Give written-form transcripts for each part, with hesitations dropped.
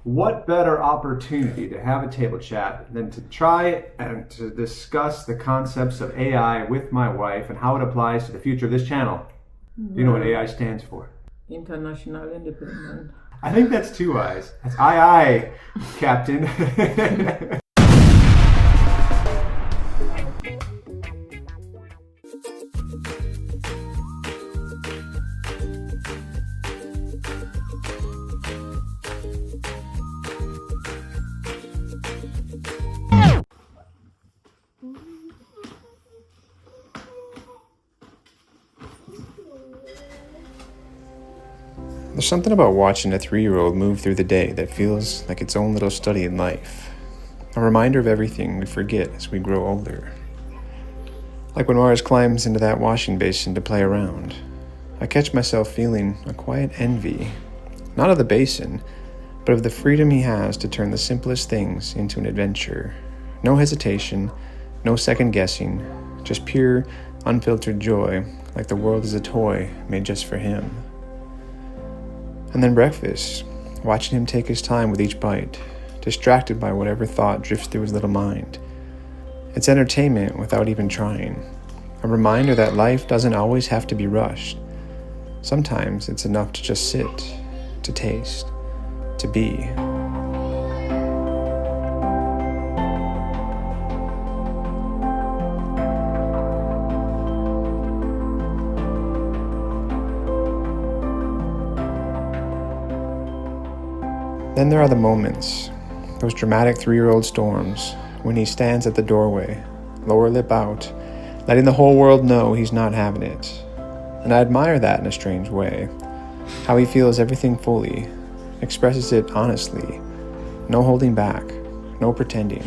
What better opportunity to have a table chat than to try and to discuss the concepts of AI with my wife and how it applies to the future of this channel? Do you know what AI stands for? International Independent. I think that's two I's. That's aye, Captain. There's something about watching a 3-year-old move through the day that feels like its own little study in life. A reminder of everything we forget as we grow older. Like when Mars climbs into that washing basin to play around, I catch myself feeling a quiet envy, not of the basin, but of the freedom he has to turn the simplest things into an adventure. No hesitation, no second guessing, just pure, unfiltered joy, like the world is a toy made just for him. And then breakfast, watching him take his time with each bite, distracted by whatever thought drifts through his little mind. It's entertainment without even trying. A reminder that life doesn't always have to be rushed. Sometimes it's enough to just sit, to taste, to be. Then there are the moments, those dramatic 3-year-old storms, when he stands at the doorway, lower lip out, letting the whole world know he's not having it. And I admire that in a strange way, how he feels everything fully, expresses it honestly, no holding back, no pretending.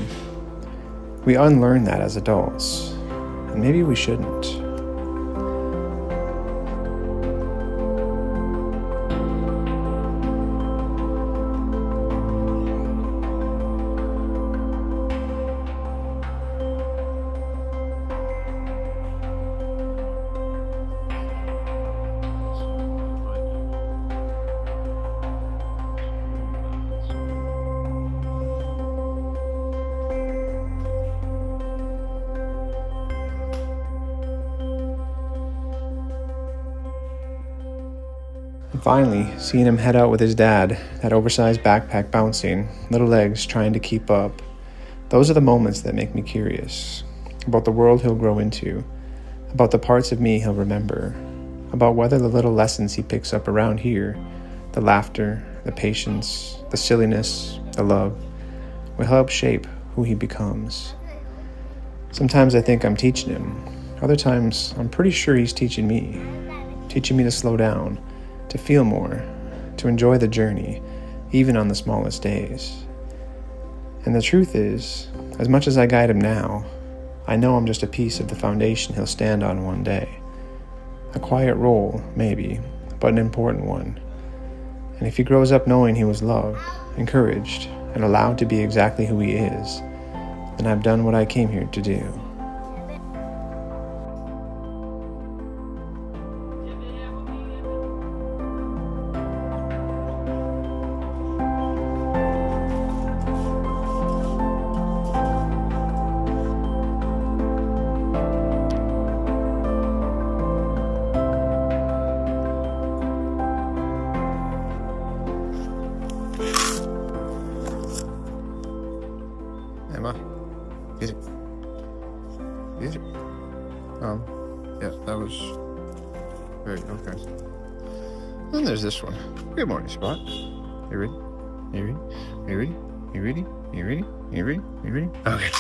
We unlearn that as adults, and maybe we shouldn't. And finally, seeing him head out with his dad, that oversized backpack bouncing, little legs trying to keep up, those are the moments that make me curious about the world he'll grow into, about the parts of me he'll remember, about whether the little lessons he picks up around here, the laughter, the patience, the silliness, the love, will help shape who he becomes. Sometimes I think I'm teaching him. Other times, I'm pretty sure he's teaching me to slow down, to feel more, to enjoy the journey, even on the smallest days. And the truth is, as much as I guide him now, I know I'm just a piece of the foundation he'll stand on one day. A quiet role, maybe, but an important one. And if he grows up knowing he was loved, encouraged, and allowed to be exactly who he is, then I've done what I came here to do. Emma, easy. Easy. Yeah, that was very okay. Then there's this one. Good morning, Spot. You ready? You ready? You ready? You ready? You ready? You ready? You ready? Okay.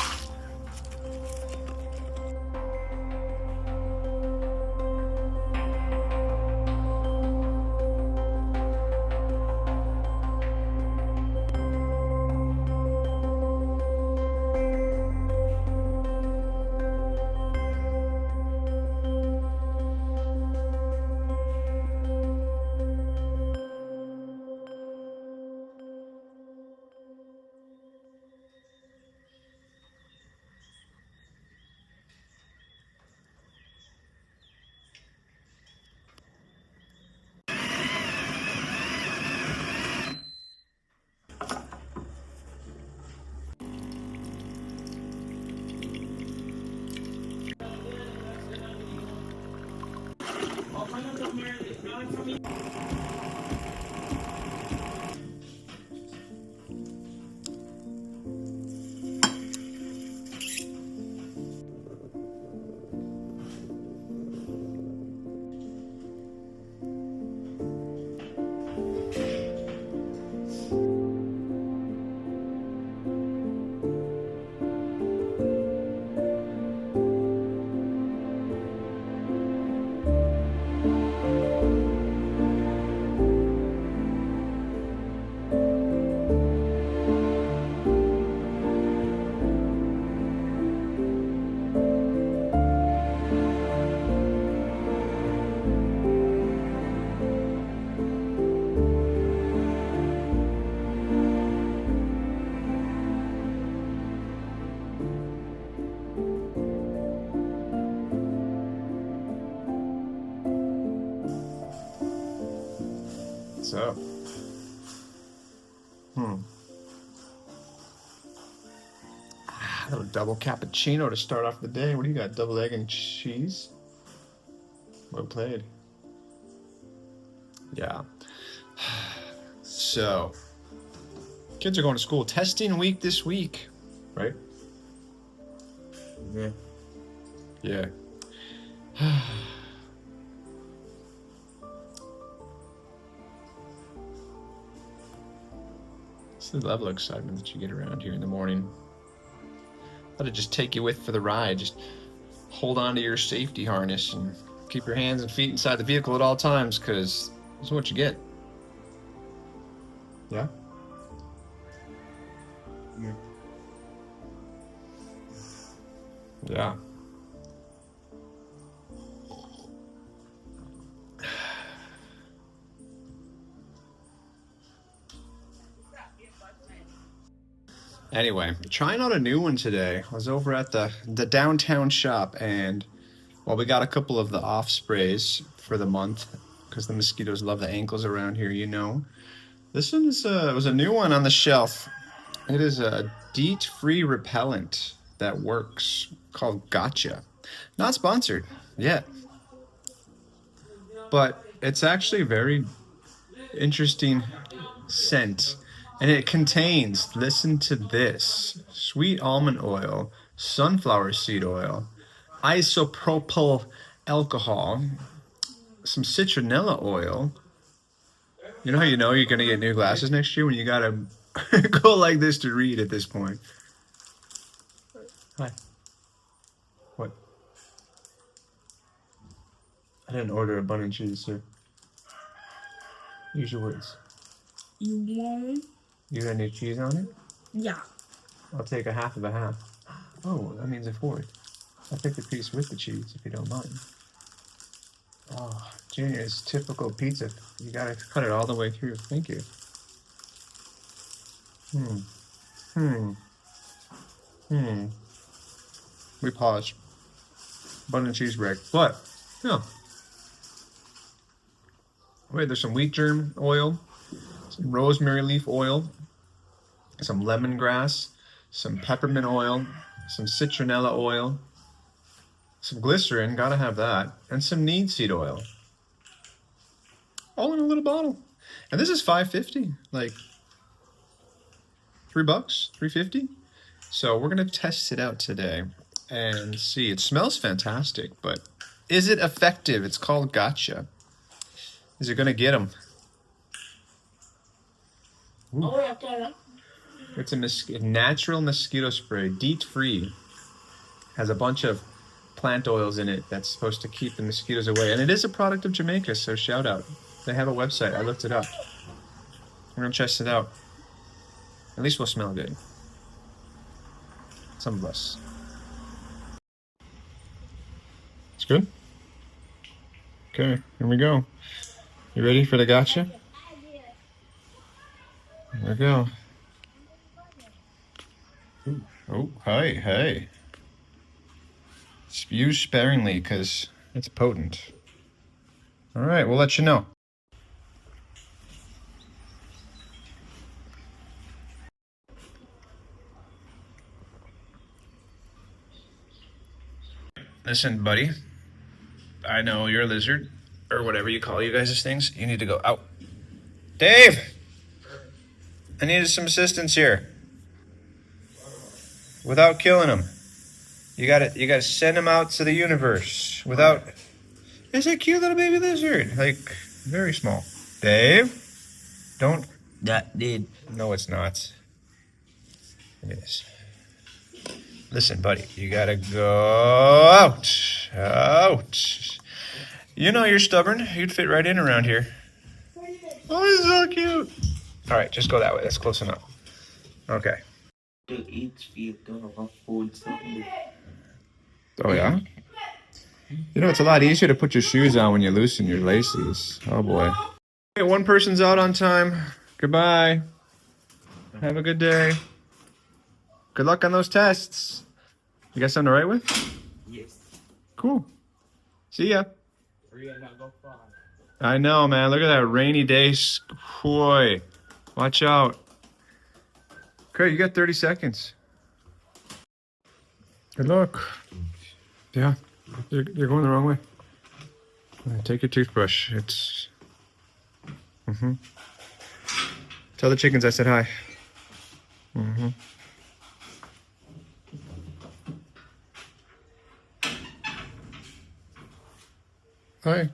What's up? A little double cappuccino to start off the day. What do you got? Double egg and cheese? Well played. Yeah. So, kids are going to school. Testing week this week, right? Yeah. Yeah. It's the level of excitement that you get around here in the morning. Let it just take you with for the ride. Just hold on to your safety harness and keep your hands and feet inside the vehicle at all times, because that's what you get. Yeah? Yeah. Yeah. Anyway, trying out a new one today. I was over at the downtown shop, and well, we got a couple of the off sprays for the month because the mosquitoes love the ankles around here, you know. This one is was a new one on the shelf. It is a DEET-free repellent that works called Gotcha. Not sponsored yet, but it's actually a very interesting scent. And it contains, listen to this, sweet almond oil, sunflower seed oil, isopropyl alcohol, some citronella oil. You know how you know you're going to get new glasses next year? When you got to go like this to read at this point. Hi. What? I didn't order a bun and cheese, sir. Use your words. You got any cheese on it? Yeah. I'll take a half of a half. Oh, that means a fourth. I'll take the piece with the cheese if you don't mind. Oh, Junior's typical pizza. You gotta cut it all the way through. Thank you. We paused. Bun and cheese break. But, yeah. Wait, there's some wheat germ oil, some rosemary leaf oil, some lemongrass, some peppermint oil, some citronella oil, some glycerin, gotta have that, and some need seed oil. All in a little bottle. And this is $5.50, like $3, $3.50. So we're gonna test it out today and see. It smells fantastic, but is it effective? It's called Gotcha. Is it gonna get them? It's a natural mosquito spray, DEET-free. Has a bunch of plant oils in it that's supposed to keep the mosquitoes away. And it is a product of Jamaica, so shout out. They have a website. I looked it up. We're going to test it out. At least we'll smell good. Some of us. It's good? Okay, here we go. You ready for the gotcha? There we go. Oh, hey. Use sparingly because it's potent. All right, we'll let you know. Listen, buddy. I know you're a lizard. or whatever you call you guys' things, you need to go out. Dave! I needed some assistance here. Without killing him. You gotta send him out to the universe without... It's a cute little baby lizard. Like, very small. Dave? Don't... That did. No, it's not. Look at this. Listen, buddy, you gotta go out. Out. You know you're stubborn. You'd fit right in around here. Oh, he's so cute. All right, just go that way. That's close enough. Okay. To each feet to have a food something. Oh, yeah? You know, it's a lot easier to put your shoes on when you loosen your laces. Oh, boy. Okay, one person's out on time. Goodbye. Have a good day. Good luck on those tests. You got something to write with? Yes. Cool. See ya. I know, man. Look at that rainy day. Boy. Watch out. Okay, you got 30 seconds. Good luck. Yeah, you're going the wrong way. Take your toothbrush. It's... Tell the chickens I said hi. Hi.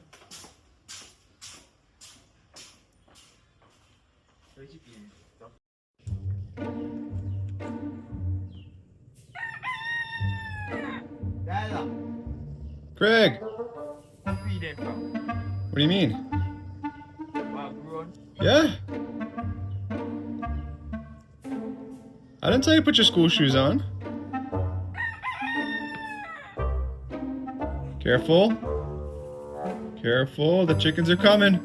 Greg! What do you mean? Yeah? I didn't tell you to put your school shoes on. Careful. Careful, the chickens are coming.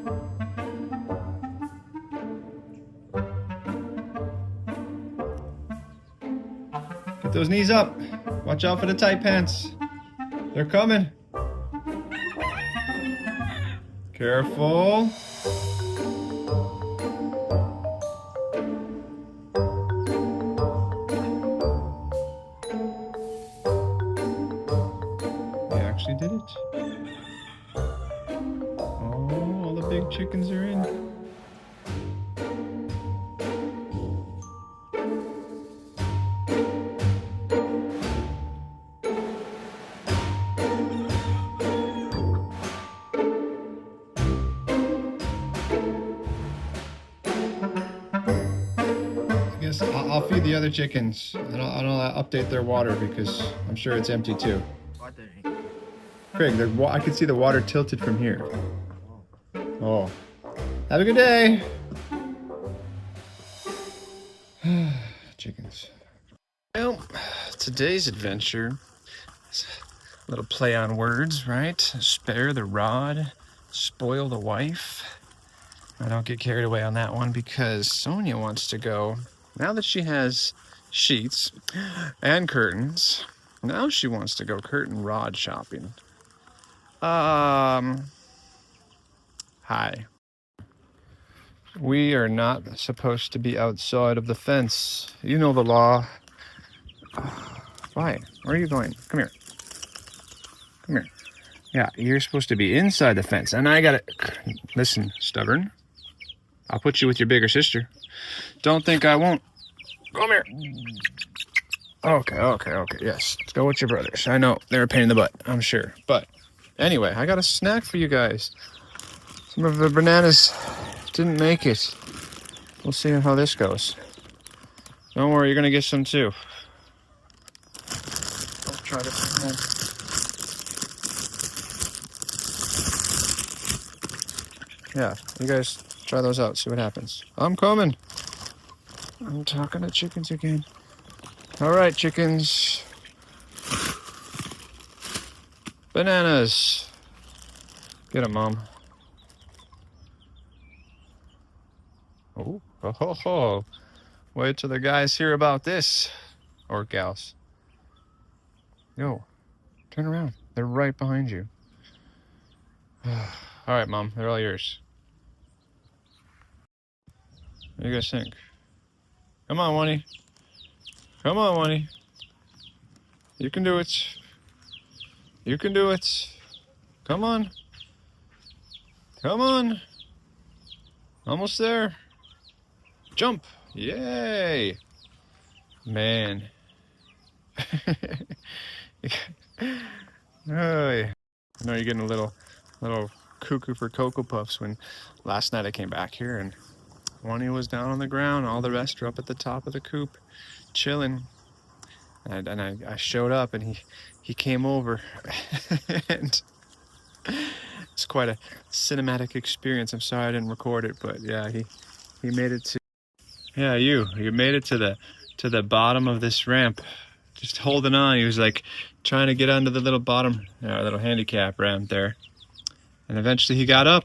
Get those knees up. Watch out for the tight pants. They're coming. Careful. They actually did it. Oh, all the big chickens are in. I'll feed the other chickens, and I'll update their water because I'm sure it's empty too. Craig, I can see the water tilted from here. Oh. Have a good day! Chickens. Well, today's adventure is a little play on words, right? Spare the rod, spoil the wife. I don't get carried away on that one because Sonia wants to go. Now that she has sheets and curtains, now she wants to go curtain rod shopping. Hi. We are not supposed to be outside of the fence. You know the law. Why? Where are you going? Come here. Come here. Yeah, you're supposed to be inside the fence. And I gotta... Listen, stubborn. I'll put you with your bigger sister. Don't think I won't. Come here. Okay. Yes. Let's go with your brothers. I know. They're a pain in the butt, I'm sure. But anyway, I got a snack for you guys. Some of the bananas didn't make it. We'll see how this goes. Don't worry, you're going to get some too. I'll try to bring home. Yeah, you guys try those out. See what happens. I'm coming. I'm talking to chickens again. All right, chickens. Bananas. Get 'em, Mom. Oh. Wait till the guys hear about this. Or gals. Yo, turn around. They're right behind you. All right, Mom. They're all yours. What do you guys think? Come on, Wani. Come on, Wani. You can do it. You can do it. Come on. Come on. Almost there. Jump. Yay. Man. Oh, yeah. I know you're getting a little cuckoo for Cocoa Puffs when last night I came back here and one was down on the ground, all the rest are up at the top of the coop chilling. And I showed up and he came over and it's quite a cinematic experience. I'm sorry I didn't record it, but yeah, he made it to, yeah, you made it to the bottom of this ramp, just holding on. He was like trying to get onto the little bottom, little handicap ramp there. And eventually he got up.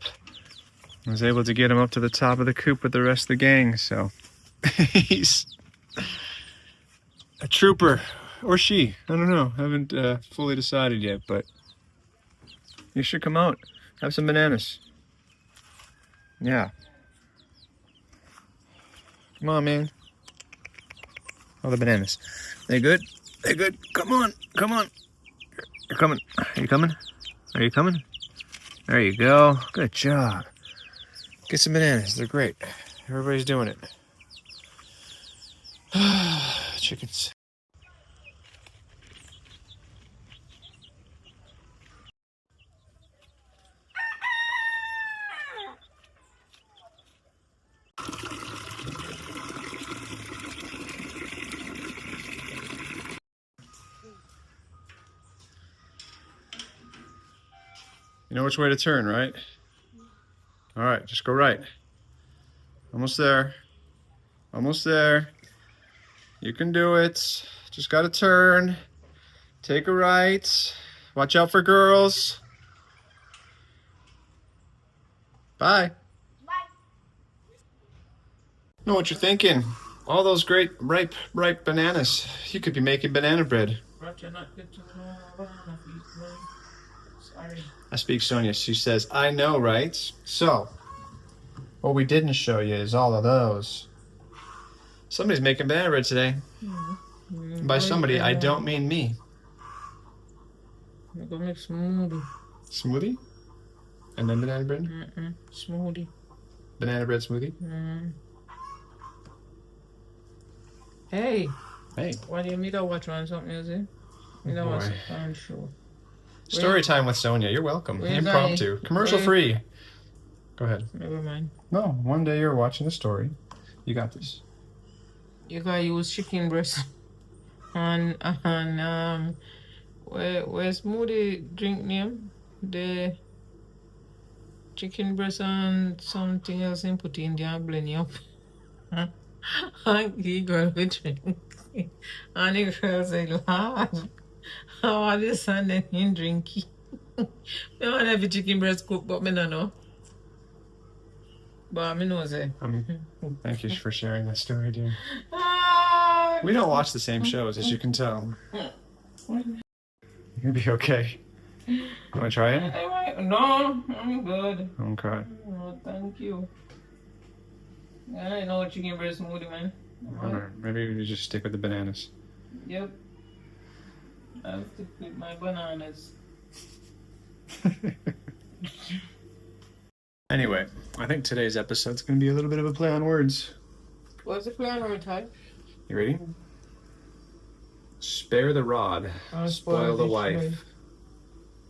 I was able to get him up to the top of the coop with the rest of the gang, so he's a trooper, or she, I don't know, haven't fully decided yet, but you should come out, have some bananas. Yeah. Come on, man. All the bananas. They good? They good? Come on, come on. You're coming. Are you coming? Are you coming? There you go. Good job. Get some bananas. They're great. Everybody's doing it. Chickens. You know which way to turn, right? All right, just go right. Almost there. Almost there. You can do it. Just gotta turn. Take a right. Watch out for girls. Bye. Bye. Know what you're thinking? All those great ripe bananas. You could be making banana bread. Sorry. I speak Sonia. She says, I know, right? So, what we didn't show you is all of those. Somebody's making banana bread today. Mm-hmm. By somebody, I don't mean me. I'm gonna make smoothie. Smoothie? And then banana bread? Smoothie. Banana bread smoothie? Hey. Hey. Why do you meet up watch on something, is it? You know what's on show. Story time with Sonia. You're welcome. Impromptu. Commercial free. Go ahead. Never mind. No, one day you're watching a story. You got this. You gotta use chicken breast on where's smoothie drink name? The chicken breast and something else and put in there and blend it up. And he girl will drink. And the girl say, Lord, how are this and then he drink it? I want every chicken breast cook, but I don't know. But I know say. Thank you for sharing that story, dear. We don't watch the same shows, as you can tell. You'll be okay. You want to try it? No, I'm good. Okay. No, thank you. I know chicken breast smoothie, man. Alright, maybe we just stick with the bananas. Yep. I'll stick with my bananas. Anyway, I think today's episode's going to be a little bit of a play on words. What's the play on word type? You ready? Spare the rod, spoil the wife.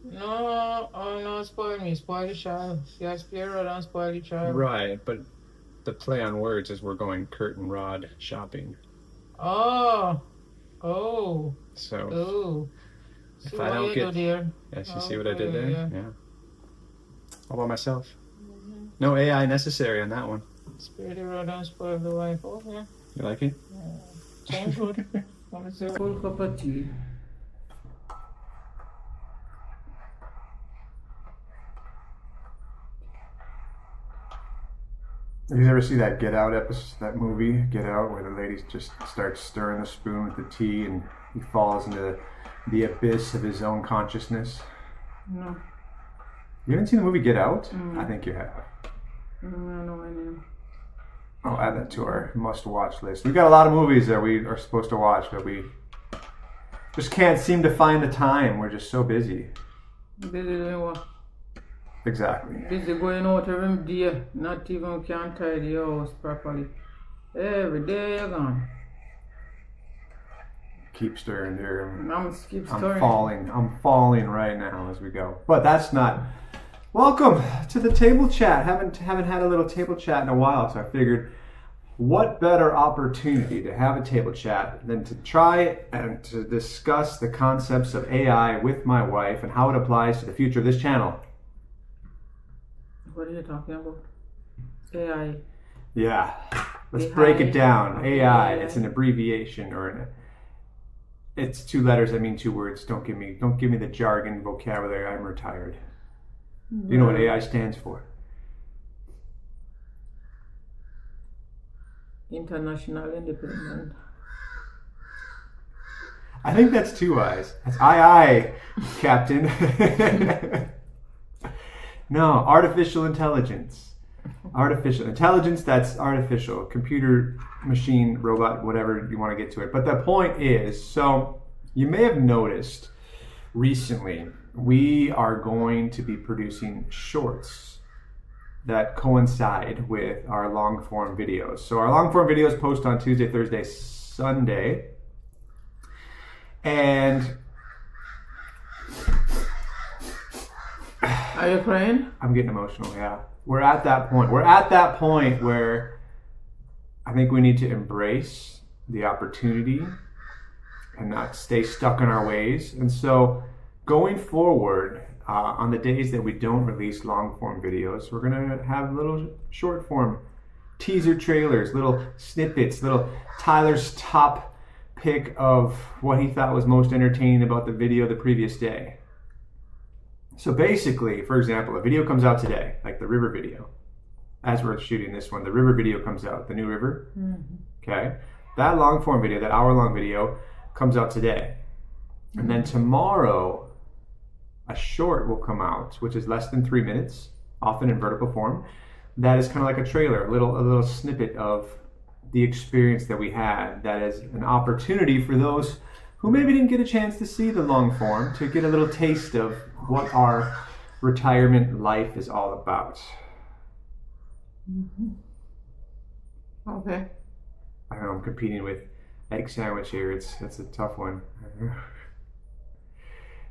No, oh no, spoil me, spoil the child. Yeah, spare rod and spoil the child. Right, but the play on words is we're going curtain rod shopping. Oh. So. Oh. If so I don't get, there? yes, you see what I did there? Yeah. All by myself. No AI necessary on that one. Spare the rod and spoil the wife. Oh yeah. You like it? Sounds good. Want a full cup of tea? Did you ever see that Get Out episode, that movie, Get Out, where the lady just starts stirring the spoon with the tea and he falls into the abyss of his own consciousness? No. You haven't seen the movie Get Out? I think you have. I don't know my name. I'll add that to our must-watch list. We've got a lot of movies that we are supposed to watch, but we just can't seem to find the time. We're just so busy. Busy doing what? Exactly. Busy going out every day, not even can tidy your house properly. Every day you're gone. Keep stirring there. Keep I'm stirring. I'm falling right now as we go. But that's not. Welcome to the table chat. Haven't had a little table chat in a while, so I figured, what better opportunity to have a table chat than to try and to discuss the concepts of AI with my wife and how it applies to the future of this channel. What are you talking about? AI. Yeah, let's AI. break it down. AI. It's an abbreviation it's 2 letters that mean 2 words. Don't give me the jargon vocabulary. I'm retired. Do you know what AI stands for? International Independent. I think that's 2 eyes. That's aye, Captain. No, artificial intelligence. Artificial intelligence, that's artificial. Computer, machine, robot, whatever you want to get to it. But the point is, so you may have noticed recently, we are going to be producing shorts that coincide with our long form videos. So our long form videos post on Tuesday, Thursday, Sunday. And are you crying? I'm getting emotional, yeah. We're at that point. We're at that point where I think we need to embrace the opportunity and not stay stuck in our ways. And so going forward, on the days that we don't release long form videos, we're gonna have little short form teaser trailers, little snippets, little Tyler's top pick of what he thought was most entertaining about the video the previous day. So basically, for example, a video comes out today, like the river video. As we're shooting this one, the river video comes out, the new river. Okay, that long form video, that hour-long video, comes out today. And then tomorrow, a short will come out, which is less than 3 minutes, often in vertical form. That is kind of like a trailer, a little snippet of the experience that we had. That is an opportunity for those who maybe didn't get a chance to see the long form to get a little taste of what our retirement life is all about. Okay. I know I'm competing with egg sandwich here. It's a tough one.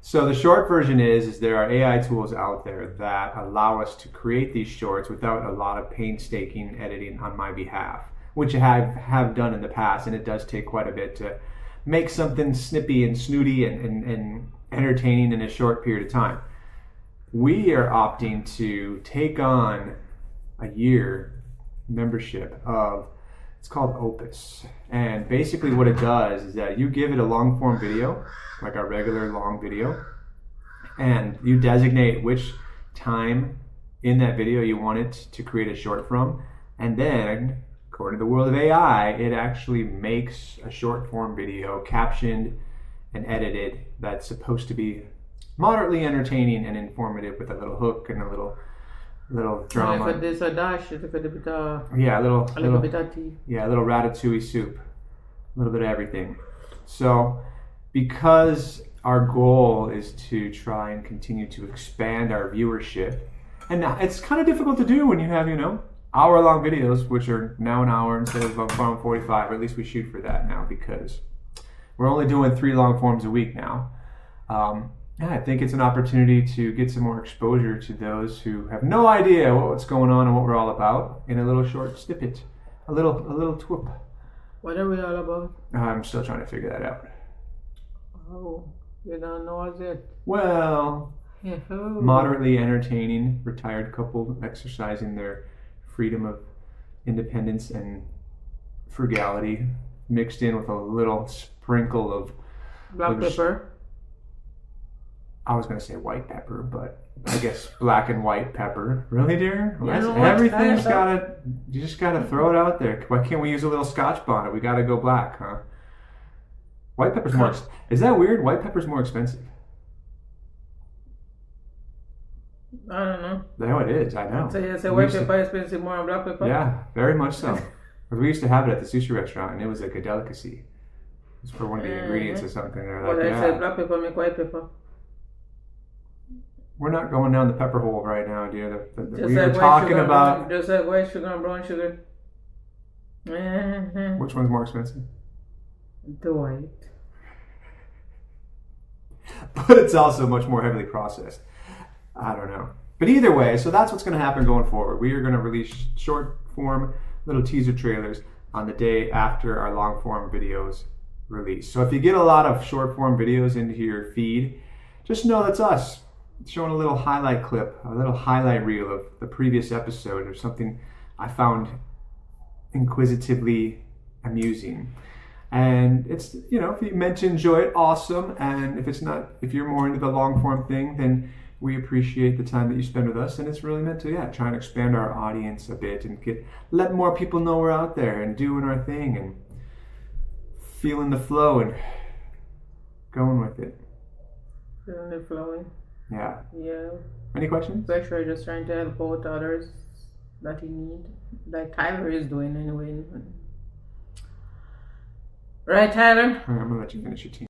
So the short version is there are AI tools out there that allow us to create these shorts without a lot of painstaking editing on my behalf, which I have done in the past, and it does take quite a bit to make something snippy and snooty and entertaining in a short period of time. We are opting to take on a year membership of, it's called Opus. And basically what it does is that you give it a long form video, like a regular long video, and you designate which time in that video you want it to create a short from, and then according to the world of AI, it actually makes a short form video captioned and edited that's supposed to be moderately entertaining and informative with a little hook and a little drama. If there's a dash, if a bit of Yeah, a little bit of tea. Yeah, a little ratatouille soup, a little bit of everything. So because our goal is to try and continue to expand our viewership, and it's kind of difficult to do when you have, hour-long videos, which are now an hour instead of around 45, or at least we shoot for that now because we're only doing 3 long forms a week now. I think it's an opportunity to get some more exposure to those who have no idea what's going on and what we're all about in a little short snippet, a little twip. What are we all about? I'm still trying to figure that out. Oh, you don't know as yet? Well, Yahoo. Moderately entertaining retired couple exercising their freedom of independence and frugality mixed in with a little sprinkle of black pepper. I was going to say white pepper, but I guess black and white pepper. Really, dear? You know Everything's you just got to throw it out there. Why can't we use a little Scotch bonnet? We got to go black, huh? White pepper's more, is that weird? White pepper's more expensive. I don't know. No, it is. I know. So you say white pepper is expensive more than black pepper? Yeah, very much so. We used to have it at the sushi restaurant, and it was like a delicacy. It's for one of the ingredients or something. They're Well, like, I said black pepper make white pepper. We're not going down the pepper hole right now, dear. Just We like were white talking sugar, about just like white sugar and brown sugar. which one's more expensive. The white. But it's also much more heavily processed. I don't know. But either way, so that's what's going to happen going forward. We are going to release short form little teaser trailers on the day after our long form videos release. So if you get a lot of short form videos into your feed, just know that's us showing a little highlight clip, a little highlight reel of the previous episode or something I found inquisitively amusing. And it's, you know, if you meant to enjoy it, awesome. And if it's not, if you're more into the long form thing, then we appreciate the time that you spend with us. And it's really meant to, try and expand our audience a bit and let more people know we're out there and doing our thing and feeling the flow and going with it. Feeling the flowing. Yeah. Yeah. Any questions? Especially just trying to help out others that you need, like Tyler is doing anyway. Right, Tyler? All right, I'm going to let you finish your team.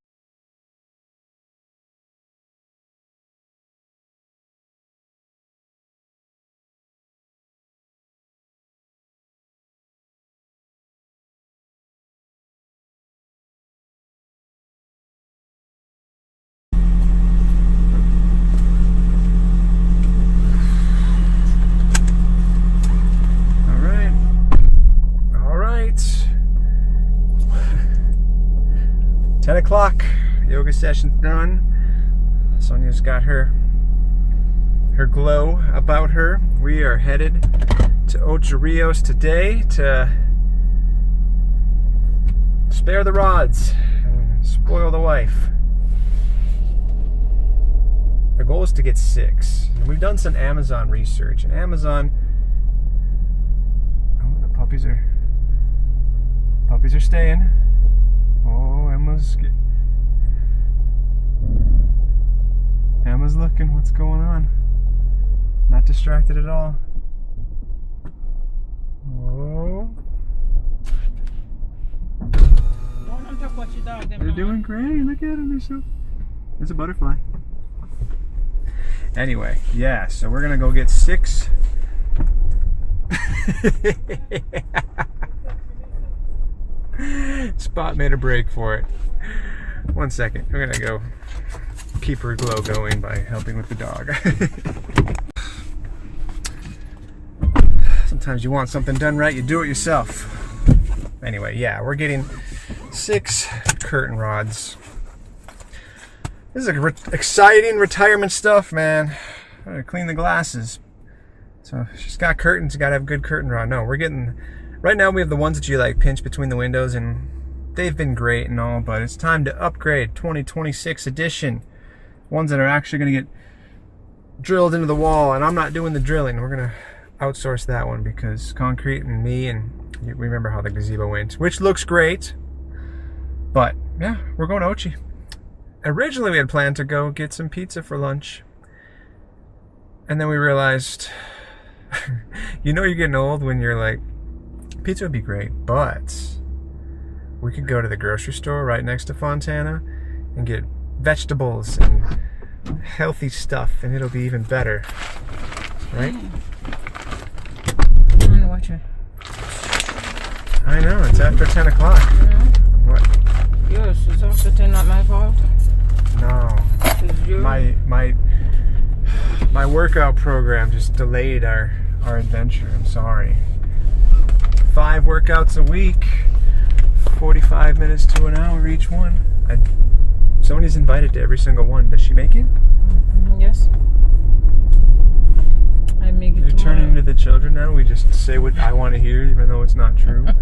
All right. 10 o'clock, yoga session's done. Sonia's got her glow about her. We are headed to Ocho Rios today to spare the rods and spoil the wife. The goal is to get 6. And we've done some Amazon research, and Amazon, oh, the puppies are staying. Oh, Emma's looking. What's going on? Not distracted at all. Oh. They're doing great. Look at them. There's a butterfly. Anyway, yeah, so we're gonna go get 6. Spot made a break for it. 1 second. We're gonna go keep her glow going by helping with the dog. Sometimes you want something done right, you do it yourself. Anyway, yeah, we're getting 6 curtain rods. This is exciting retirement stuff, man. I'm gonna clean the glasses. So she's got curtains, you gotta have good curtain rod. No, we're getting, right now we have the ones that you like pinch between the windows, and they've been great and all, but it's time to upgrade. 2026 edition. Ones that are actually gonna get drilled into the wall, and I'm not doing the drilling. We're gonna outsource that one because concrete and me, and you remember how the gazebo went, which looks great. But yeah, we're going to Ochi. Originally we had planned to go get some pizza for lunch, and then we realized you know you're getting old when you're like, pizza would be great, but we could go to the grocery store right next to Fontana and get vegetables and healthy stuff, and it'll be even better, right? I'm gonna watch it. I know, it's after 10 o'clock. Mm-hmm. What? Yes, it's after 10, not my fault. No. It's you. My workout program just delayed our adventure. I'm sorry. 5 workouts a week, 45 minutes to an hour each one. Sonia's invited to every single one. Does she make it? Yes. I make it. You're turning into the children now. We just say what I want to hear, even though it's not true. But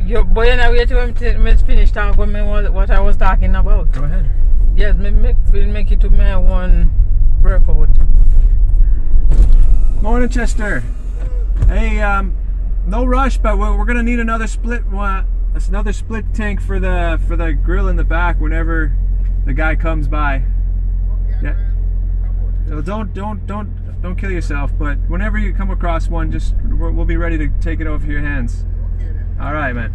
you know, wait till I finish talking about what I was talking about. Go ahead. Yes, we'll make it to my one workout. Morning, Chester. Hey, no rush, but we're gonna need another split. Another split tank for the grill in the back whenever the guy comes by. Yeah. Well, don't kill yourself, but whenever you come across one, we'll be ready to take it over your hands. All right, man.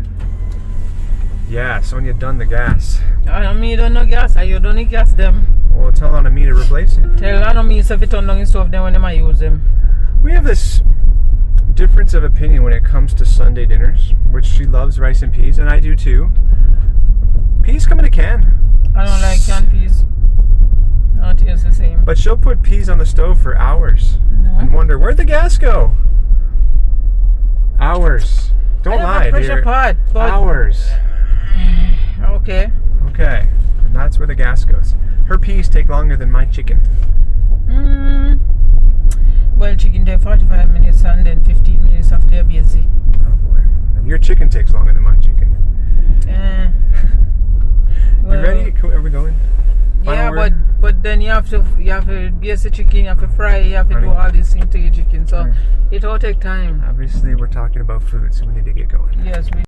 Yeah, Sonia done the gas. I mean, you don't know gas, you don't need gas them. Well, tell on me to replace it. Tell I don't mean if it turn down the stove then when they might use them. We have this difference of opinion when it comes to Sunday dinners, which she loves rice and peas, and I do too. Peas come in a can. I don't like canned peas. No, it is the same. But she'll put peas on the stove for hours and wonder, where'd the gas go? Hours. Don't lie, pressure dear. pot, but Hours. okay. Okay. And that's where the gas goes. Her peas take longer than my chicken. Well, chicken take 45 minutes and then 15 minutes after you're busy. Oh boy. And your chicken takes longer than my chicken. Well, You ready? Are we going? Yeah, Final word? but then you have to base the chicken, you have to fry, you have to do all these things to your chicken. So it all take time. Obviously, we're talking about food, so we need to get going. Yes, we.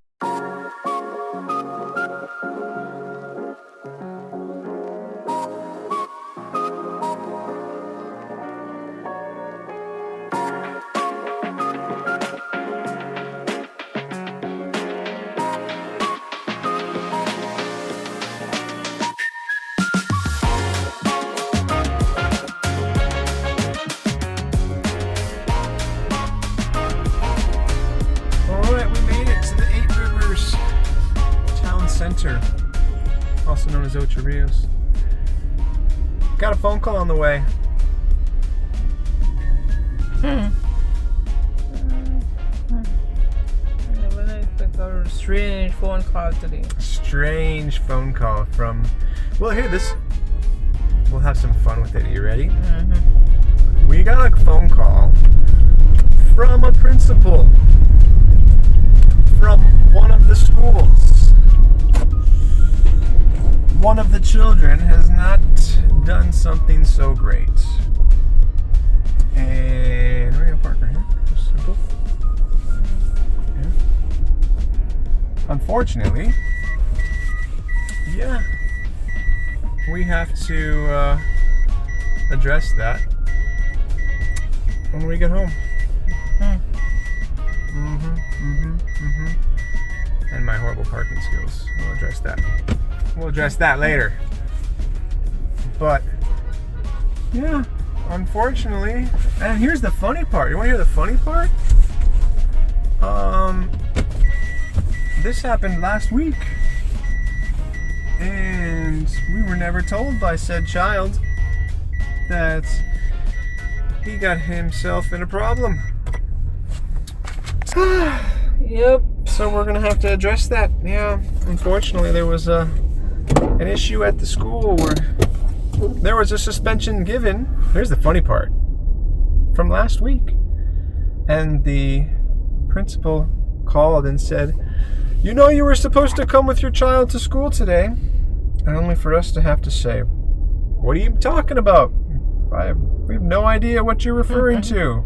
Center, also known as Ocho Rios. Got a phone call on the way. A strange phone call today. Strange phone call from. Well, here this. We'll have some fun with it. Are you ready? Mm-hmm. We got a phone call from a principal from one of the schools. One of the children has not done something so great. And we're going to park right here. Just simple. Yeah. Unfortunately, yeah, we have to address that when we get home. And my horrible parking skills. We'll address that. We'll address that later. But yeah, unfortunately, and here's the funny part. You want to hear the funny part? This happened last week, and we were never told by said child that he got himself in a problem. Yep. So we're gonna have to address that. Yeah, unfortunately, there was an issue at the school where there was a suspension given. Here's the funny part. From last week. And the principal called and said, you know you were supposed to come with your child to school today. And only for us to have to say, what are you talking about? We have no idea what you're referring to.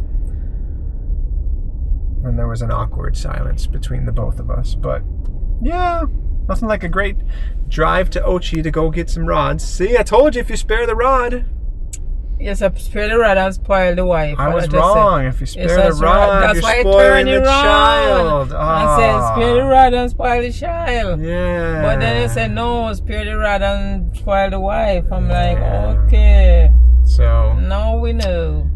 And there was an awkward silence between the both of us. But yeah, nothing like a great drive to Ochi to go get some rods. See, I told you if you spare the rod. Yes, I spare the rod and spoil the wife. I was wrong. If you spare the rod, you're spoiling the child. I said spare the rod and spoil the child. Yeah. But then they said no, spare the rod and spoil the wife. I'm like, okay. So now we know.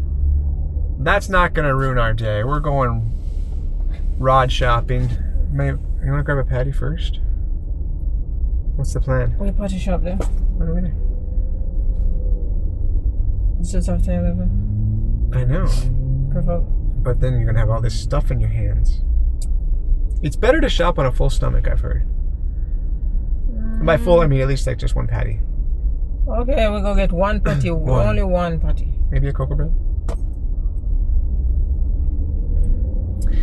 That's not going to ruin our day. We're going rod shopping. You want to grab a patty first? What's the plan? We patty shop there. What are we doing? It's just after 11. I know. Perfect. But then you're going to have all this stuff in your hands. It's better to shop on a full stomach, I've heard. And by full, I mean at least like just one patty. Okay, we're going to get one patty. Only one patty. Maybe a cocoa bread?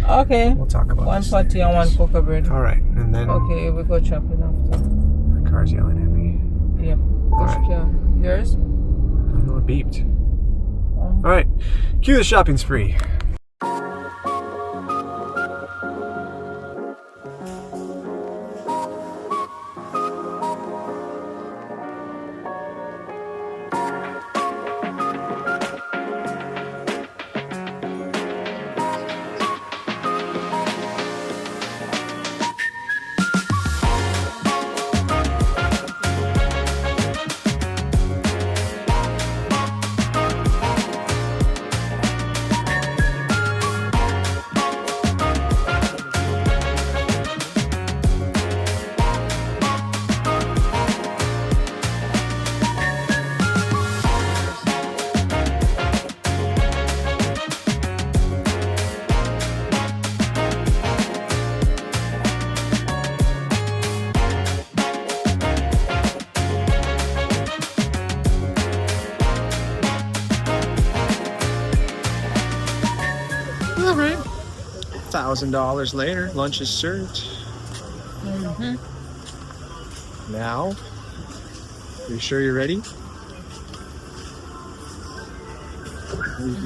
Okay. We'll talk about one this patty later. and one cocoa bread. All right, and then... Okay, we go shopping after. My car's yelling at me. Yep. Right. Yours? I don't know, it beeped. Oh. All right, cue the shopping spree. $1,000 later, lunch is served. Now, you sure you're ready?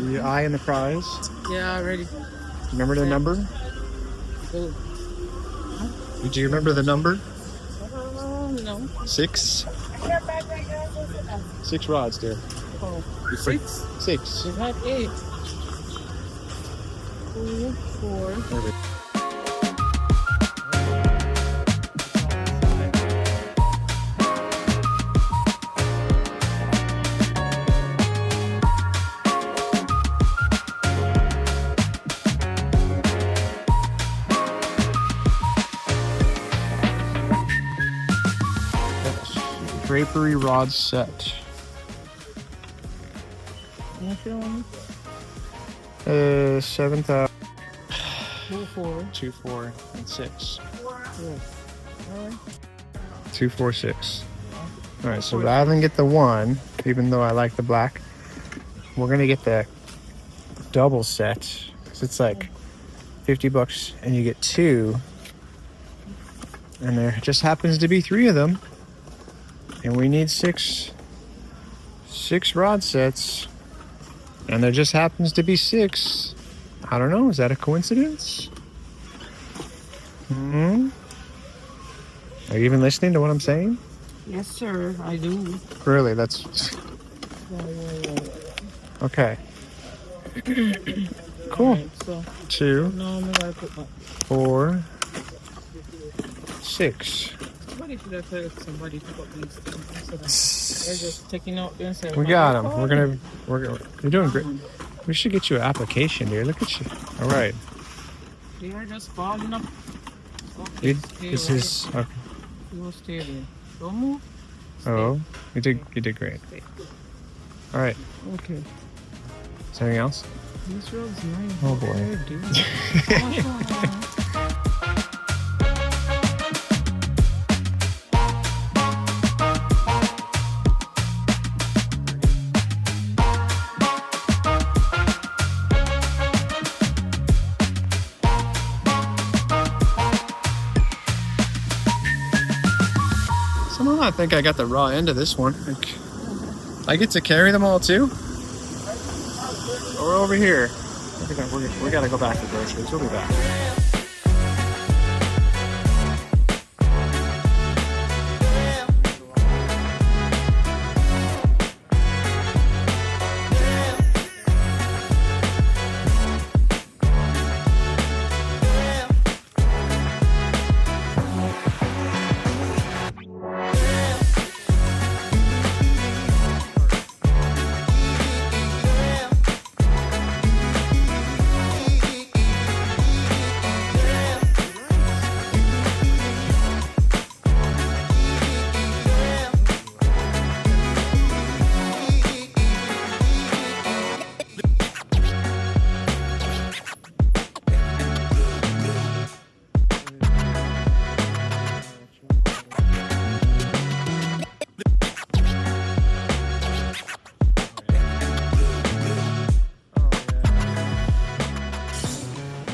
Your eye on the prize. Yeah, ready. Remember the number? Go. Do you remember the number? No. 6? 6 rods, dear. Oh. You 6? 6. You had 8. 2, 4. Drapery rod set. What's your one? 7,000. 2, 4. 2, 4, and 6. Alright. 2, 4, 6. All right, so rather than get the 1, even though I like the black, we're gonna get the double set. So it's like $50, and you get 2, and there just happens to be 3 of them, and we need 6 rod sets, and there just happens to be 6. I don't know. Is that a coincidence? Are you even listening to what I'm saying? Yes, sir. I do. Really, that's okay. Cool. Alright, so 2, now I'm gonna put my. 4, 6. Somebody should have told somebody to put these things. They're just taking out themselves. We got them. You're doing great. We should get you an application, dear. Look at you. All right. They are just falling up. Okay, This is. Okay. You will stay there. Don't move. Oh, you did great. All right. Okay. Is there anything else? This road's nice. Oh boy. Somehow I think I got the raw end of this one. I get to carry them all too? Or over here. We gotta go back to groceries. We'll be back.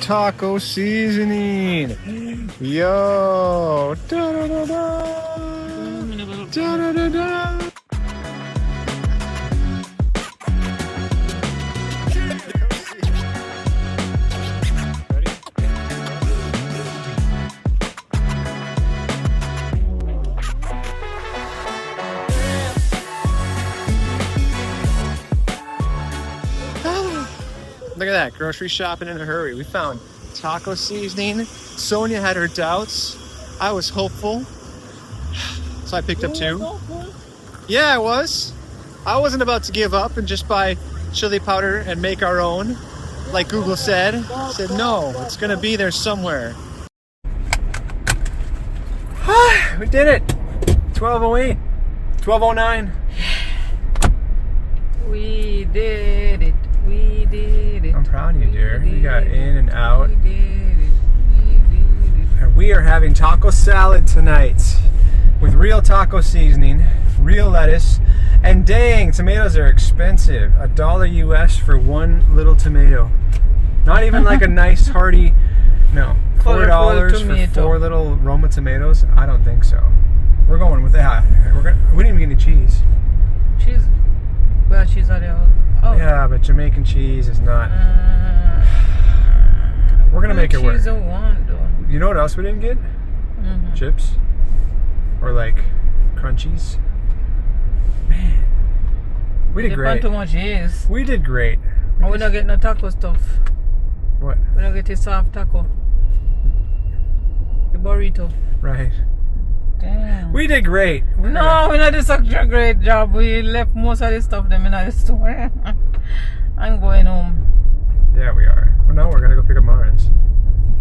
Taco seasoning. Yo. Da da da da. Da da da da. Look at that, grocery shopping in a hurry. We found taco seasoning. Sonia had her doubts. I was hopeful. So I picked up 2. Yeah, I was. I wasn't about to give up and just buy chili powder and make our own. Like Google said. I said, no, it's gonna be there somewhere. We did it. 12:08. 12:09. We did it. We did it. I'm proud of you, dear. You got in and out. We did it. We did it. And we are having taco salad tonight with real taco seasoning, real lettuce, and dang, tomatoes are expensive. $1 US for one little tomato. Not even like a nice hearty. No, $4 for tomato. 4 little Roma tomatoes. I don't think so. We're going with that. We didn't even get any cheese. Cheese. Well, cheese are there. Oh. Yeah, but Jamaican cheese is not. We're gonna make it work. Cheese I want though. You know what else we didn't get? Chips. Or like crunchies. Man, we did great. Too much cheese. We did great. We're not getting no taco stuff. What? We're not getting soft taco. The burrito. Right. Damn. We did great. We not did such a great job. We left most of the stuff them in the store. I'm going home. Yeah, we are. Well, no, we're gonna go pick up Mars.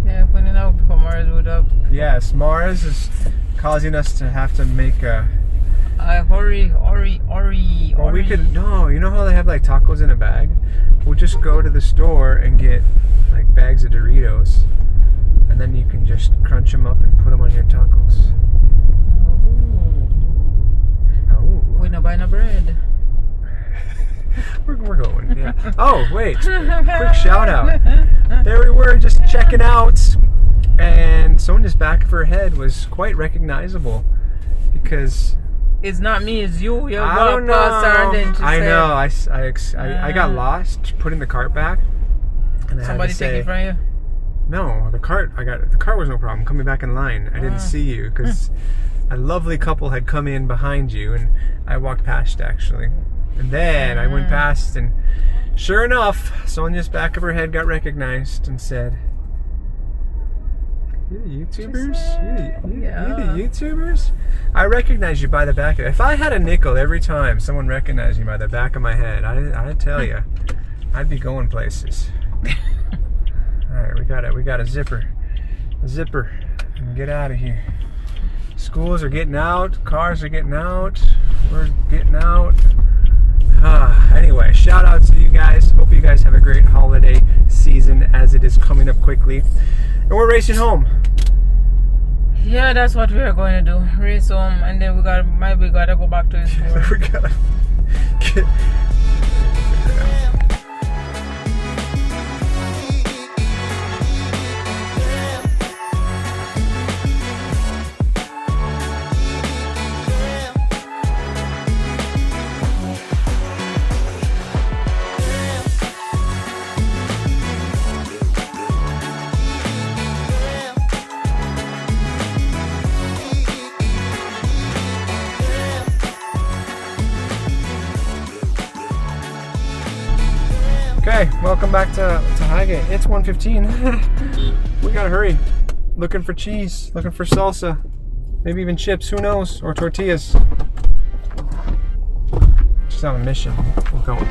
Yeah, if we didn't have for Mars, would have. Yes, Mars is causing us to have to make a. Hurry. Well, we could. No, you know how they have like tacos in a bag? We'll just go to the store and get like bags of Doritos, and then you can just crunch them up and put them on your tacos. Oh. We're not buying no bread. We're going, yeah. Oh, wait. Quick shout out. There we were just checking out, and Sonia's back of her head was quite recognizable because. It's not me, it's you. You're I don't know. I know. I got lost putting the cart back, and I somebody had to say, take it from you. No, the cart was no problem. Coming back in line, I didn't see you because a lovely couple had come in behind you, and I walked past actually, and then I went past, and sure enough, Sonia's back of her head got recognized and said, "You the YouTubers? You the YouTubers? I recognize you by the back of it. If I had a nickel every time someone recognized me by the back of my head, I'd tell you, I'd be going places." All right, we got a zipper. And get out of here. Schools are getting out. Cars are getting out. We're getting out. Anyway, shout out to you guys. Hope you guys have a great holiday season as it is coming up quickly. And we're racing home. Yeah, that's what we are going to do. Race home, and then we gotta go back to the school. We gotta get. Okay, welcome back to Highgate. It's 1:15. We gotta hurry. Looking for cheese, looking for salsa, maybe even chips, who knows, or tortillas. Just on a mission. We're going.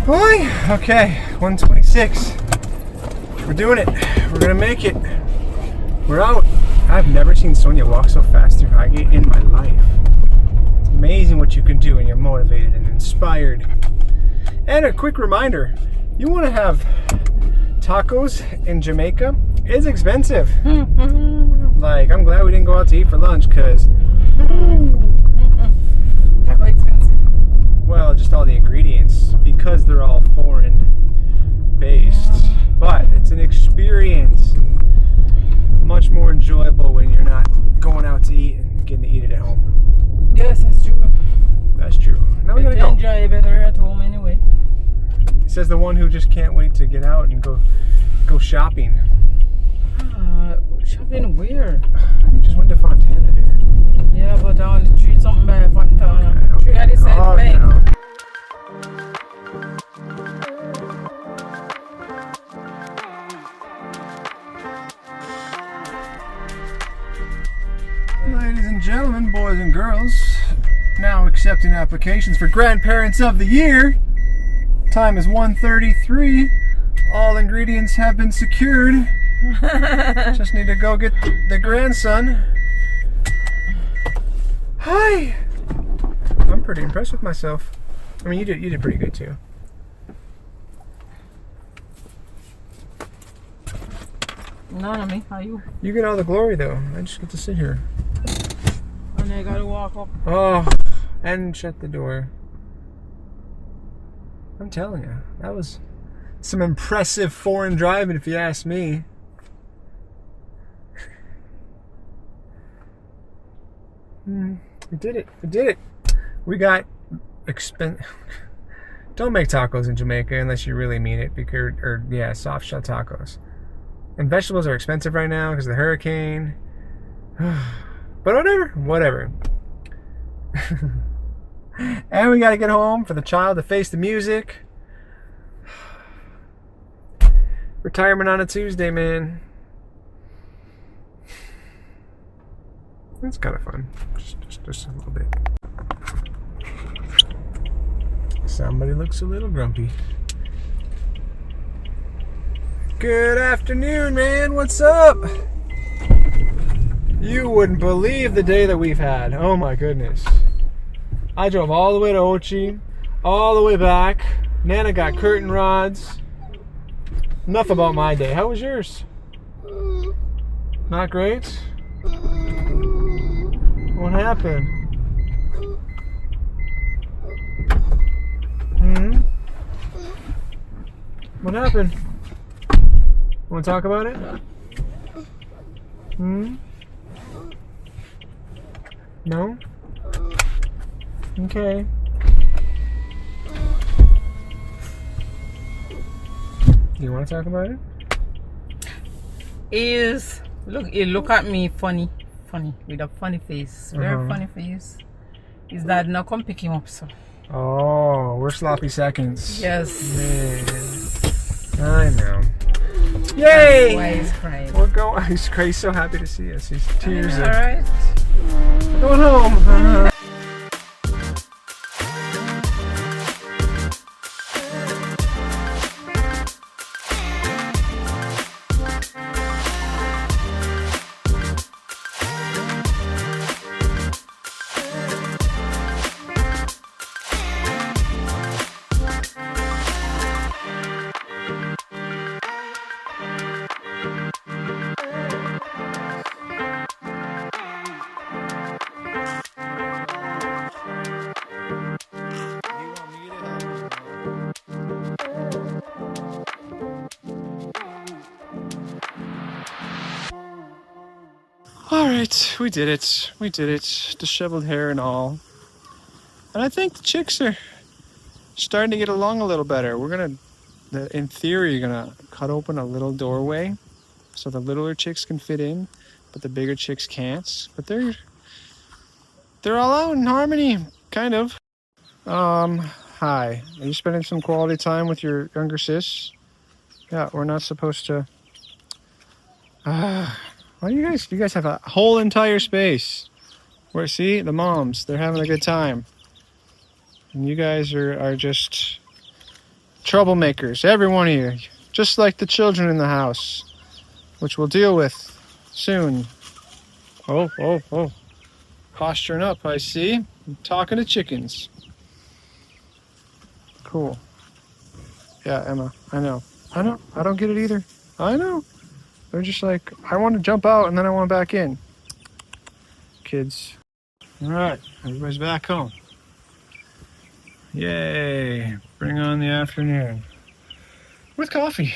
Boy, okay, 1:26. We're doing it. We're gonna make it. We're out. I've never seen Sonia walk so fast through Highgate in my life. It's amazing what you can do when you're motivated and inspired. And a quick reminder, you want to have tacos in Jamaica? It's expensive. Like, I'm glad we didn't go out to eat for lunch because Taco expensive. well, just all the ingredients, because they're all foreign based. But it's an experience, and much more enjoyable when you're not going out to eat and getting to eat it at home. Yes, that's true. That's true. Now we gotta go. Enjoy it better at home anyway. Says the one who just can't wait to get out and go shopping. Shopping where? We just went to Fontana, dude. Yeah, but I want to treat something by Fontana. Okay. Treat at the same thing. No. Ladies and gentlemen, boys and girls, now accepting applications for Grandparents of the Year. Time is 1:33. All ingredients have been secured. Just need to go get the grandson. Hi. I'm pretty impressed with myself. I mean, you did pretty good too. No, me. How you? You get all the glory though. I just get to sit here. And I gotta walk up. Oh, and shut the door. I'm telling you, that was some impressive foreign driving, if you ask me. We did it. We did it. We got Don't make tacos in Jamaica unless you really mean it, because yeah, soft shell tacos. And vegetables are expensive right now because of the hurricane. But whatever. And we gotta get home for the child to face the music. Retirement on a Tuesday, man. That's kind of fun. Just a little bit. Somebody looks a little grumpy. Good afternoon, man. What's up? You wouldn't believe the day that we've had. Oh my goodness. I drove all the way to Ochi, all the way back. Nana got curtain rods. Enough about my day. How was yours? Not great? What happened? What happened? Want to talk about it? No? Okay. You want to talk about it? Look at me funny with a funny face. Very funny face. His dad now come pick him up, so. Oh, we're sloppy seconds. Yes. Man. I know. Yay! That's why he's crying. We're going. He's so happy to see us. He's tears. All right. We're going home. Alright, we did it. We did it. Disheveled hair and all. And I think the chicks are starting to get along a little better. We're gonna, in theory, gonna cut open a little doorway so the littler chicks can fit in, but the bigger chicks can't. But they're all out in harmony, kind of. Hi. Are you spending some quality time with your younger sis? Yeah, we're not supposed to. Why do you guys have a whole entire space where, see, the moms, they're having a good time. And you guys are just troublemakers, every one of you. Just like the children in the house, which we'll deal with soon. Oh. Posturing up, I see. I'm talking to chickens. Cool. Yeah, Emma, I know. I don't get it either. I know. They're just like, I want to jump out and then I want back in. Kids. All right, everybody's back home. Yay, bring on the afternoon. With coffee.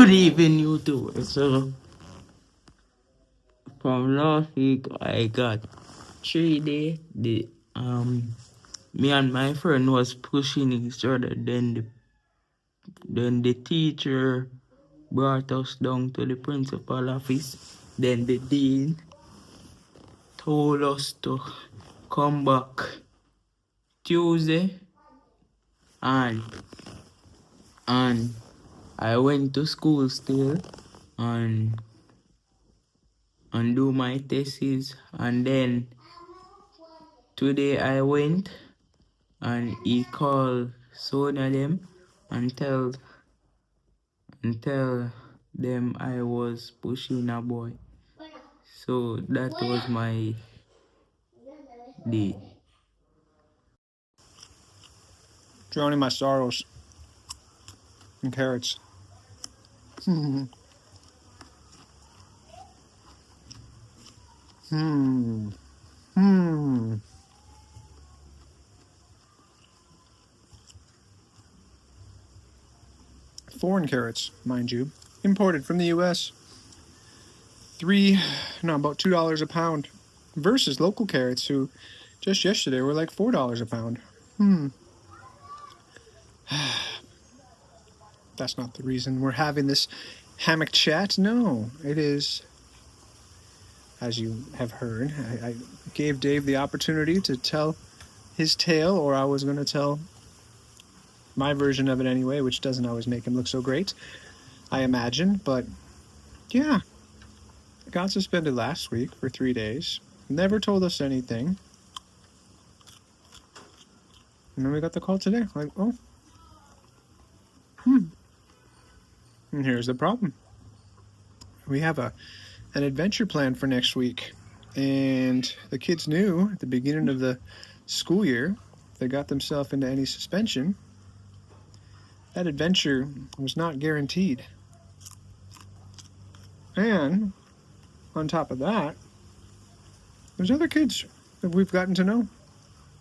Good evening, you two. So, from last week, I got 3 days. Me and my friend was pushing each other. Then the teacher brought us down to the principal office. Then the dean told us to come back Tuesday, and I went to school still and do my thesis, and then today I went and he called Sonia them and tell them I was pushing a boy. So that was my day. Drowning my sorrows in carrots. Hmm. Hmm. Hmm. Foreign carrots, mind you, imported from the U.S. About $2 a pound, versus local carrots, who just yesterday were like $4 a pound. That's not the reason we're having this hammock chat. No, it is, as you have heard, I gave Dave the opportunity to tell his tale, or I was going to tell my version of it anyway, which doesn't always make him look so great, I imagine. But yeah, got suspended last week for 3 days. Never told us anything. And then we got the call today. Like, oh. And here's the problem. We have an adventure plan for next week. And the kids knew at the beginning of the school year, if they got themselves into any suspension, that adventure was not guaranteed. And on top of that, there's other kids that we've gotten to know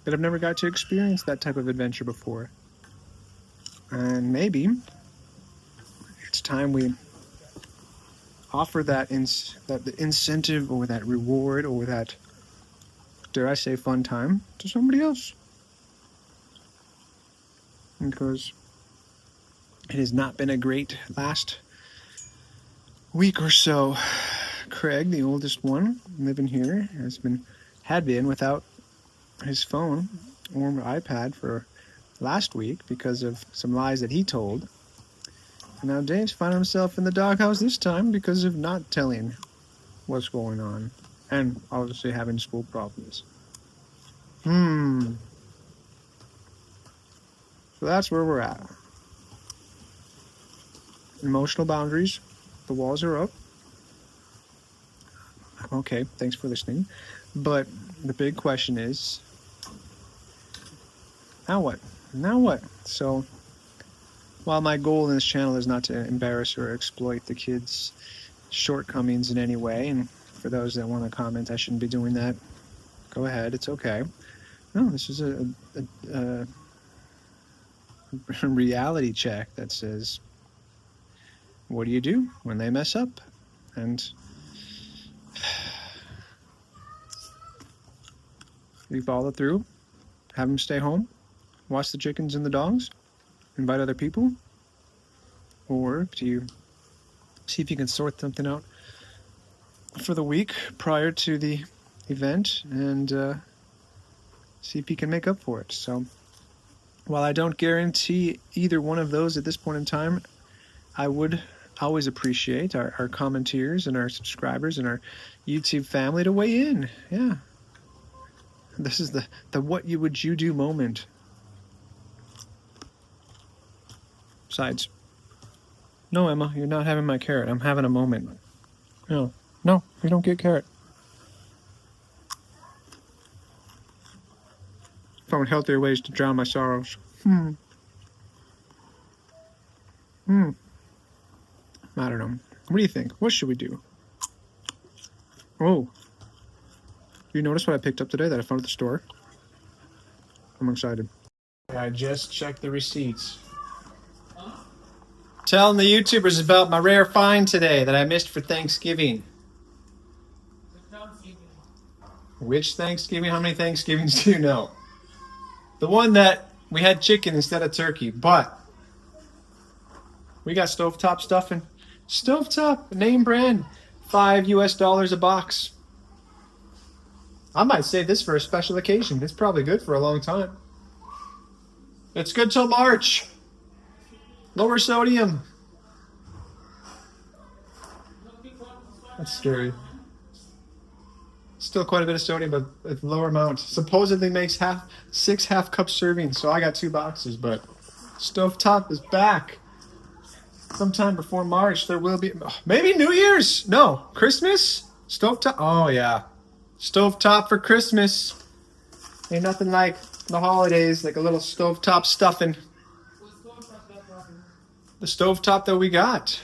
that have never got to experience that type of adventure before. And maybe it's time we offer that incentive or that reward or that, dare I say, fun time to somebody else. Because it has not been a great last week or so. Craig, the oldest one living here, had been without his phone or iPad for last week because of some lies that he told. And now Dave's finding himself in the doghouse this time because of not telling what's going on. And obviously having school problems. So that's where we're at. Emotional boundaries. The walls are up. Okay, thanks for listening. But the big question is, now what? Now what? So, while my goal in this channel is not to embarrass or exploit the kids' shortcomings in any way, and for those that want to comment, I shouldn't be doing that, go ahead, it's okay. No, this is a reality check that says, what do you do when they mess up? And you follow through, have them stay home, watch the chickens and the dogs, invite other people, or do you see if you can sort something out for the week prior to the event and see if you can make up for it. So while I don't guarantee either one of those at this point in time, I would always appreciate our commenters and our subscribers and our YouTube family to weigh in. Yeah. This is the what would you do moment. Besides, no, Emma, you're not having my carrot. I'm having a moment. No, you don't get carrot. Found healthier ways to drown my sorrows. I don't know. What do you think? What should we do? Oh. You notice what I picked up today that I found at the store? I'm excited. I just checked the receipts. Telling the YouTubers about my rare find today that I missed for Thanksgiving. Which Thanksgiving? How many Thanksgivings do you know? The one that we had chicken instead of turkey, but we got stovetop stuffing. Stovetop, name brand, $5 a box. I might save this for a special occasion. It's probably good for a long time. It's good till March. Lower sodium. That's scary. Still quite a bit of sodium, but it's lower amount. Supposedly makes 6 half-cup servings, so I got 2 boxes, but stovetop is back. Sometime before March, there will be... Maybe New Year's? No. Christmas? Stovetop? Oh, yeah. Stovetop for Christmas. Ain't nothing like the holidays, like a little stovetop stuffing. The stovetop that we got.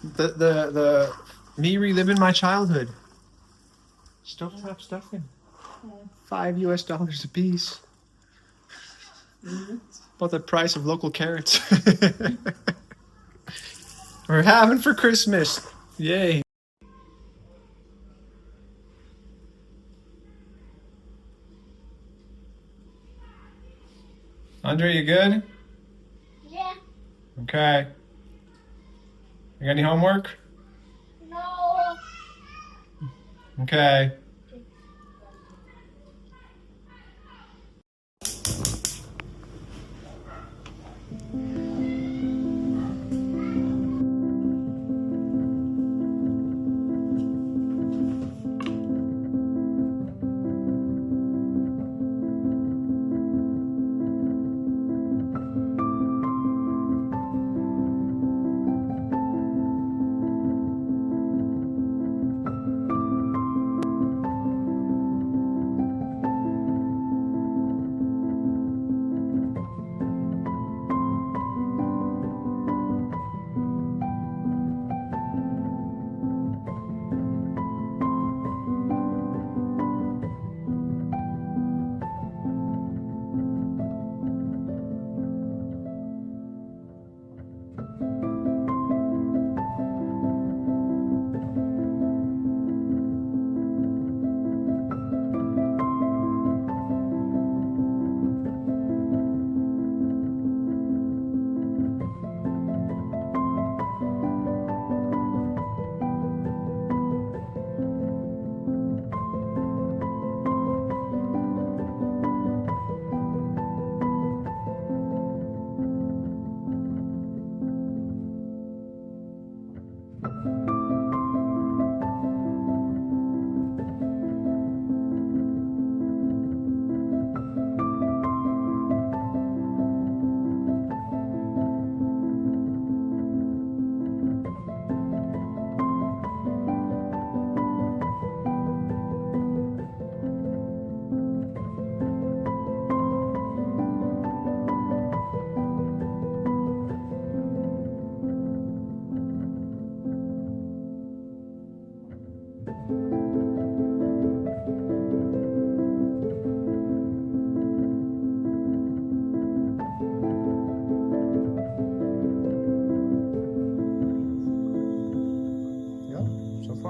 The me reliving my childhood. Stovetop stuffing. $5 a piece. About the price of local carrots. We're having for Christmas. Yay. Andre, you good? Yeah. Okay. You got any homework? No. Okay.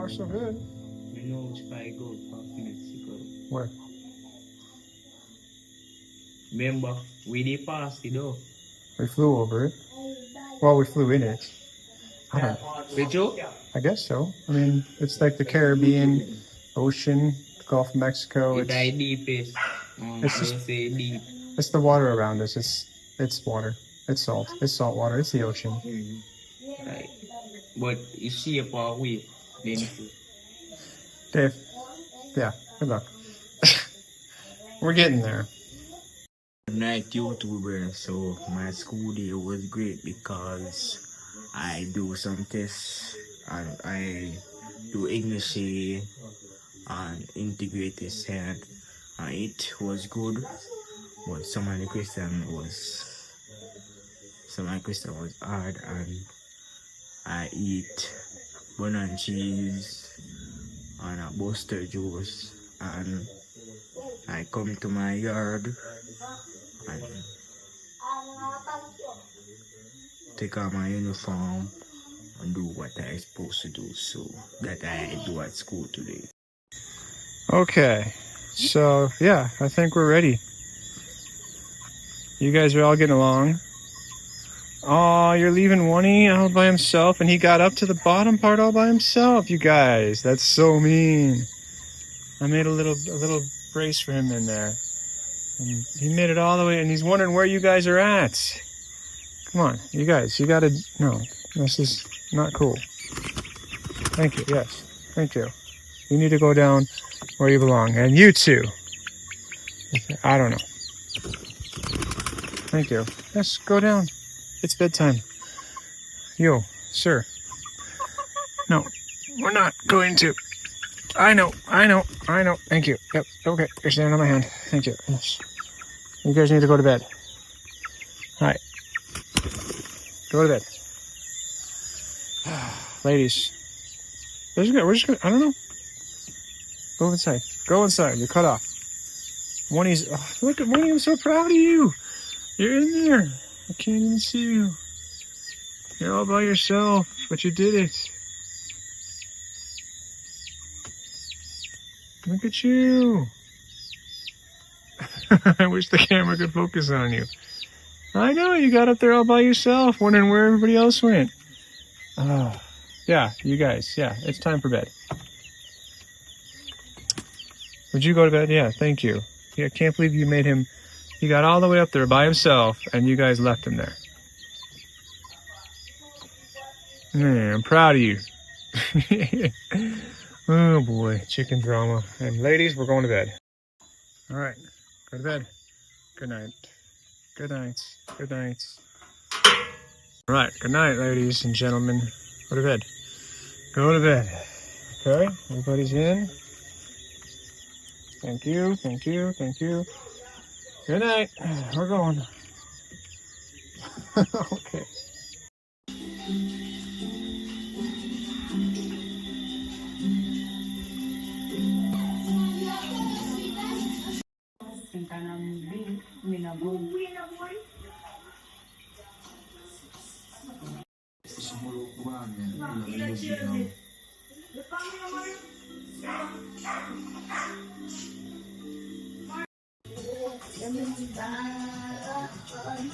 far so good. You know if I go back Mexico. Where? Remember, we did pass it though. We flew over it. Well, we flew in it. Did you? I guess so. I mean, it's like the Caribbean, ocean, Gulf of Mexico. It's deepest. It's just- say deep. It's the water around us. It's water. It's salt. It's salt water. It's the ocean. Right. But it's shape or way. Then Dave. Yeah. Good luck. We're getting there. Good night, YouTuber. So my school day was great because I do some tests and I do English and integrated science. And it was good, but some of the question was hard, and I eat banana and cheese and a Buster juice, and I come to my yard and take off my uniform and do what I supposed to do. So that I do at school today. Okay, so yeah, I think we're ready. You guys are all getting along. Oh, you're leaving Oney all by himself, and he got up to the bottom part all by himself. You guys, that's so mean. I made a little brace for him in there, and he made it all the way, and he's wondering where you guys are at. Come on, you guys, you gotta, no, this is not cool. Thank you, yes, thank you. You need to go down where you belong, and you too. I don't know. Thank you. Yes, go down. It's bedtime. Yo, sir. No, we're not going to. I know. Thank you. Yep, okay, you're standing on my hand. Thank you. Yes. You guys need to go to bed. All right. Go to bed. Ladies. We're just gonna, I don't know. Go inside. Go inside. You're cut off. Money's, oh, look at Money. I'm so proud of you. You're in there. I can't even see you. You're all by yourself, but you did it. Look at you. I wish the camera could focus on you. I know, you got up there all by yourself, wondering where everybody else went. Oh, yeah, you guys, yeah, it's time for bed. Would you go to bed? Yeah, thank you. Yeah, I can't believe you made him. He got all the way up there by himself, and you guys left him there. Man, I'm proud of you. Oh boy, chicken drama. And ladies, we're going to bed. All right, go to bed. Good night. Good night. Good night. All right, good night, ladies and gentlemen. Go to bed. Go to bed. Okay, everybody's in. Thank you, thank you, thank you. Good night. We're going. Okay.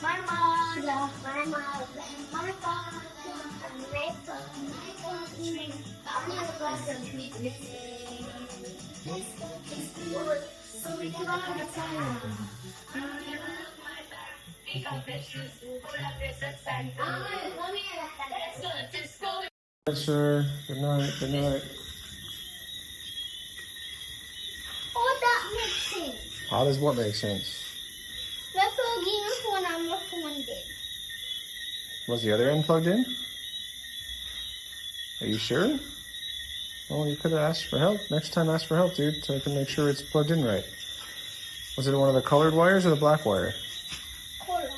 My mother, my father, my country. I'm not going to be so we can have a time. Yes, sir. Good night. Good night. Oh, that makes sense. How does what make sense? That's all games when I'm not funded. Was the other end plugged in? Are you sure? Well, you could have asked for help. Next time, ask for help, dude, so I can make sure it's plugged in right. Was it one of the colored wires or the black wire? Cola.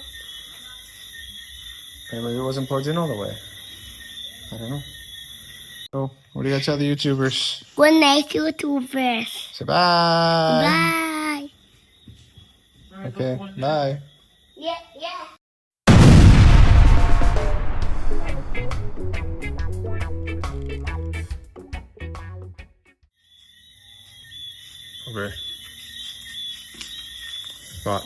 Okay, maybe it wasn't plugged in all the way. I don't know. So, what do you got to tell the YouTubers? Good night, YouTubers. Say bye. Bye. Okay, bye. Yeah. Over. Spot.